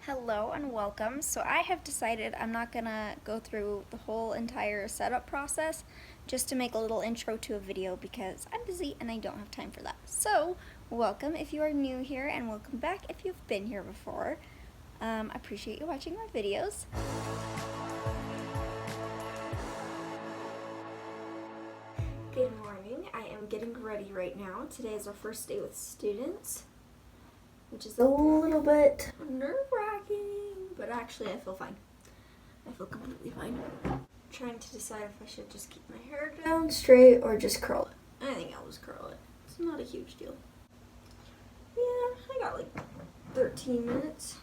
Hello and welcome. So I have decided I'm not gonna go through the whole entire setup process just to make a little intro to a video because I'm busy and I don't have time for that. So welcome if you are new here and welcome back if you've been here before. I appreciate you watching my videos. Good morning. I am getting ready right now. Today is our first day with students, which is a little bit nerve-wracking, but actually I feel fine. I feel completely fine. I'm trying to decide if I should just keep my hair down straight or just curl it. I think I'll just curl it. It's not a huge deal. Yeah, I got like 13 minutes.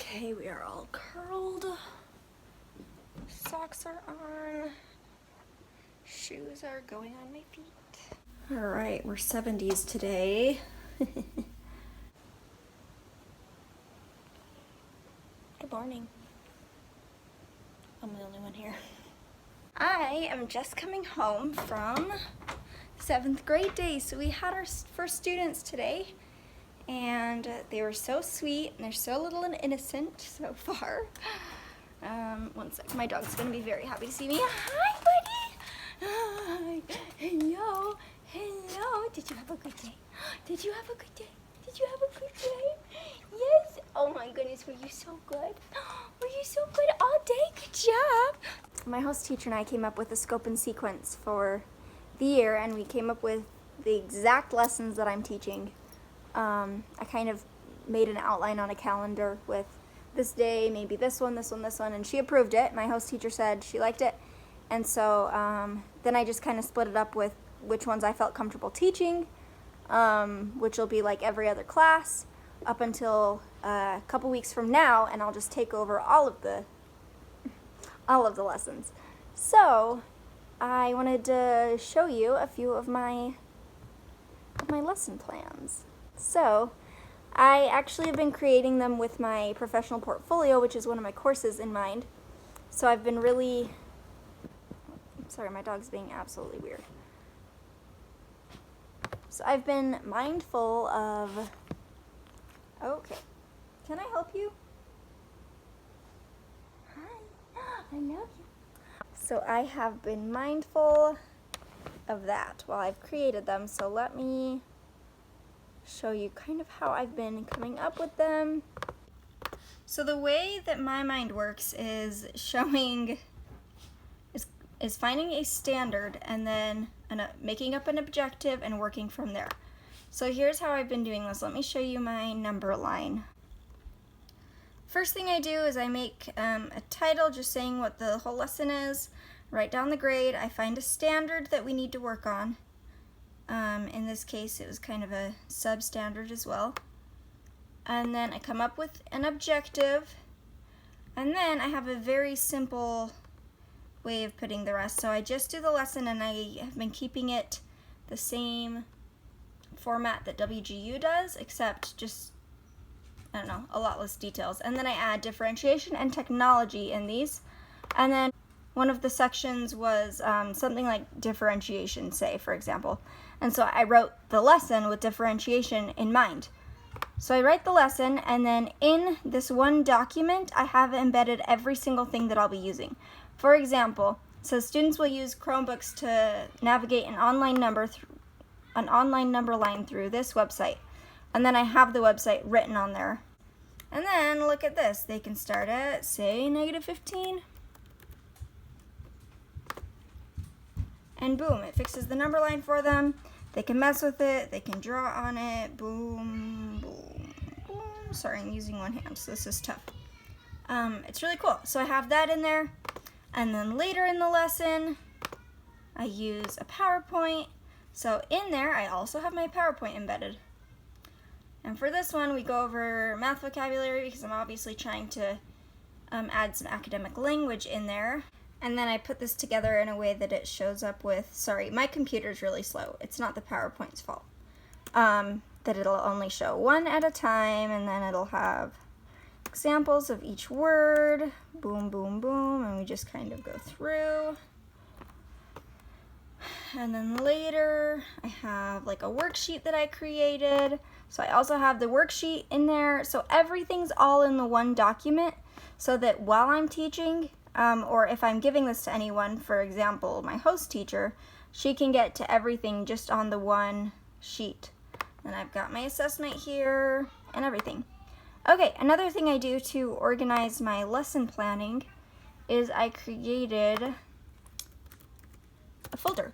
Okay, we are all curled. Socks are on. Shoes are going on my feet. All right, we're 70s today. Good morning. I'm the only one here. I am just coming home from 7th grade day. So we had our first students today. And they were so sweet, and they're so little and innocent so far. One sec, my dog's gonna be very happy to see me. Hi, buddy. Hi. Hello. Hello. Did you have a good day? Did you have a good day? Did you have a good day? Yes. Oh my goodness, were you so good? Were you so good all day? Good job. My host teacher and I came up with a scope and sequence for the year, and we came up with the exact lessons that I'm teaching. I kind of made an outline on a calendar with this day, maybe this one, and she approved it. My host teacher said she liked it, and so then I just kind of split it up with which ones I felt comfortable teaching, which will be like every other class up until a couple weeks from now, and I'll just take over all of the lessons. So I wanted to show you a few of my lesson plans. So, I actually have been creating them with my professional portfolio, which is one of my courses, in mind. So I've been really, sorry, my dog's being absolutely weird. So I've been mindful of, okay, can I help you? Hi, I love you. So I have been mindful of that while I've created them. So let me show you kind of how I've been coming up with them. So the way that my mind works is finding a standard and then making up an objective and working from there. So here's how I've been doing this. Let me show you my number line. First thing I do is I make a title just saying what the whole lesson is, write down the grade, I find a standard that we need to work on. In this case, it was kind of a substandard as well. And then I come up with an objective, and then I have a very simple way of putting the rest. So I just do the lesson, and I have been keeping it the same format that WGU does, except just, I don't know, a lot less details. And then I add differentiation and technology in these. And then one of the sections was something like differentiation, say, for example. And so I wrote the lesson with differentiation in mind. So I write the lesson, and then in this one document, I have embedded every single thing that I'll be using. For example, it says students will use Chromebooks to navigate an online number line through this website. And then I have the website written on there. And then look at this. They can start at, say, -15. And boom, it fixes the number line for them. They can mess with it, they can draw on it, boom, boom, boom. Sorry, I'm using one hand, so this is tough. It's really cool. So I have that in there. And then later in the lesson, I use a PowerPoint. So in there, I also have my PowerPoint embedded. And for this one, we go over math vocabulary because I'm obviously trying to add some academic language in there. And then I put this together in a way that it shows up with, sorry, my computer's really slow. It's not the PowerPoint's fault. That it'll only show one at a time, and then it'll have examples of each word, boom, boom, boom, and we just kind of go through. And then later, I have like a worksheet that I created. So I also have the worksheet in there. So everything's all in the one document so that while I'm teaching, or if I'm giving this to anyone, for example, my host teacher, she can get to everything just on the one sheet. And I've got my assessment here and everything. Okay, another thing I do to organize my lesson planning is I created a folder.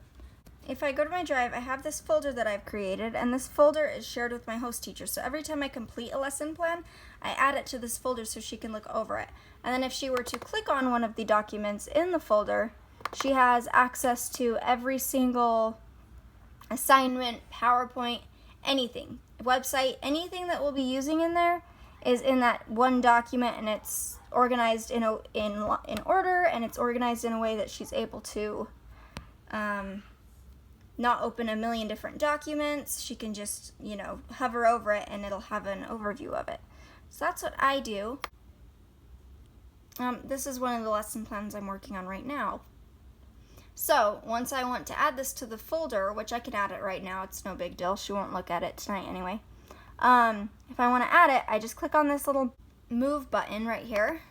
If I go to my drive, I have this folder that I've created, and this folder is shared with my host teacher. So every time I complete a lesson plan, I add it to this folder so she can look over it. And then if she were to click on one of the documents in the folder, she has access to every single assignment, PowerPoint, anything, website, anything that we'll be using in there is in that one document, and it's organized in order, and it's organized in a way that she's able to not open a million different documents. She can just, hover over it and it'll have an overview of it. So that's what I do. This is one of the lesson plans I'm working on right now. So once I want to add this to the folder, which I can add it right now, it's no big deal. She won't look at it tonight anyway. If I want to add it, I just click on this little move button right here,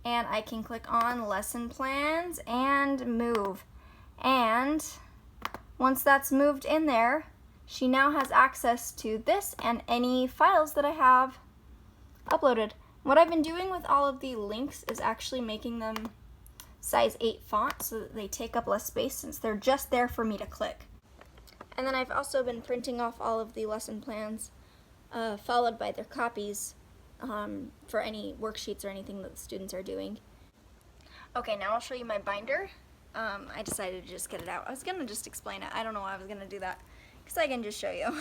and I can click on lesson plans and move. And once that's moved in there, she now has access to this and any files that I have uploaded. What I've been doing with all of the links is actually making them size 8 font so that they take up less space since they're just there for me to click. And then I've also been printing off all of the lesson plans followed by their copies for any worksheets or anything that the students are doing. Okay, now I'll show you my binder. I decided to just get it out. I was going to just explain it. I don't know why I was going to do that, because I can just show you.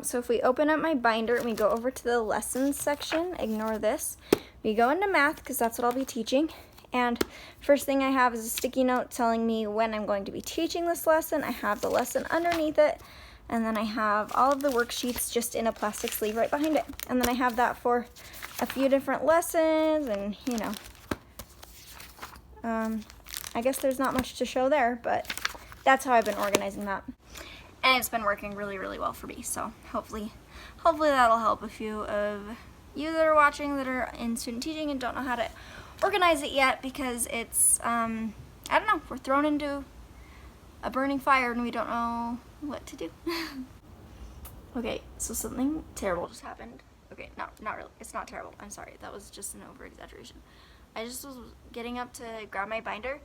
So if we open up my binder and we go over to the lessons section, ignore this. We go into math, because that's what I'll be teaching. And first thing I have is a sticky note telling me when I'm going to be teaching this lesson. I have the lesson underneath it. And then I have all of the worksheets just in a plastic sleeve right behind it. And then I have that for a few different lessons, and I guess there's not much to show there, but that's how I've been organizing that. And it's been working really, really well for me, so hopefully that'll help a few of you that are watching that are in student teaching and don't know how to organize it yet, because it's, I don't know, we're thrown into a burning fire and we don't know what to do. Okay, so something terrible just happened. Okay, no, not really. It's not terrible. I'm sorry. That was just an over-exaggeration. I just was getting up to grab my binder,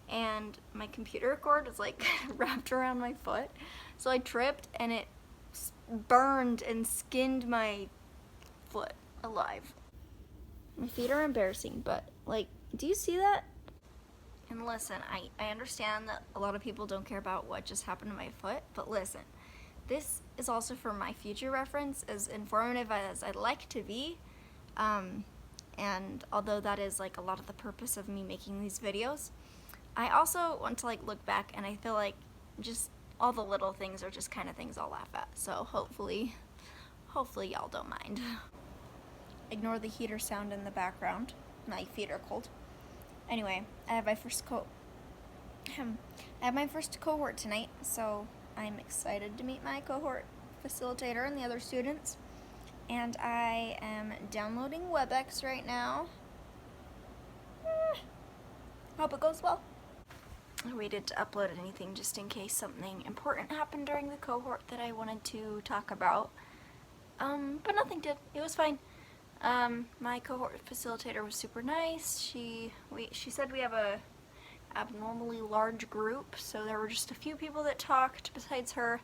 and my computer cord was like wrapped around my foot. So I tripped, and it burned and skinned my foot alive. My feet are embarrassing, but like, do you see that? And listen, I understand that a lot of people don't care about what just happened to my foot, but listen, this is also for my future reference, as informative as I'd like to be. And although that is like a lot of the purpose of me making these videos, I also want to like look back, and I feel like just all the little things are just kind of things I'll laugh at. So hopefully y'all don't mind. Ignore the heater sound in the background. My feet are cold. Anyway, I have my first cohort tonight, so I'm excited to meet my cohort facilitator and the other students. And I am downloading WebEx right now. Hope it goes well. I waited to upload anything just in case something important happened during the cohort that I wanted to talk about. But nothing did. It was fine. My cohort facilitator was super nice. She said we have a abnormally large group, so there were just a few people that talked besides her,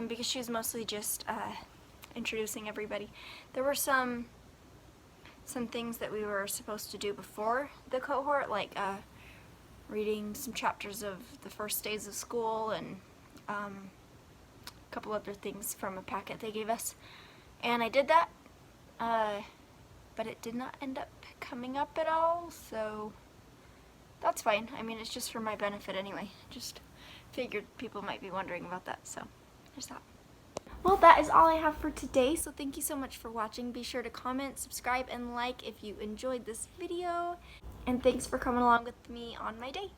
because she was mostly just introducing everybody. There were some things that we were supposed to do before the cohort, like reading some chapters of the first days of school, and couple other things from a packet they gave us. And I did that, but it did not end up coming up at all, so that's fine. I mean, it's just for my benefit anyway. Just figured people might be wondering about that, so there's that. Well, that is all I have for today, so thank you so much for watching. Be sure to comment, subscribe, and like if you enjoyed this video. And thanks for coming along with me on my day.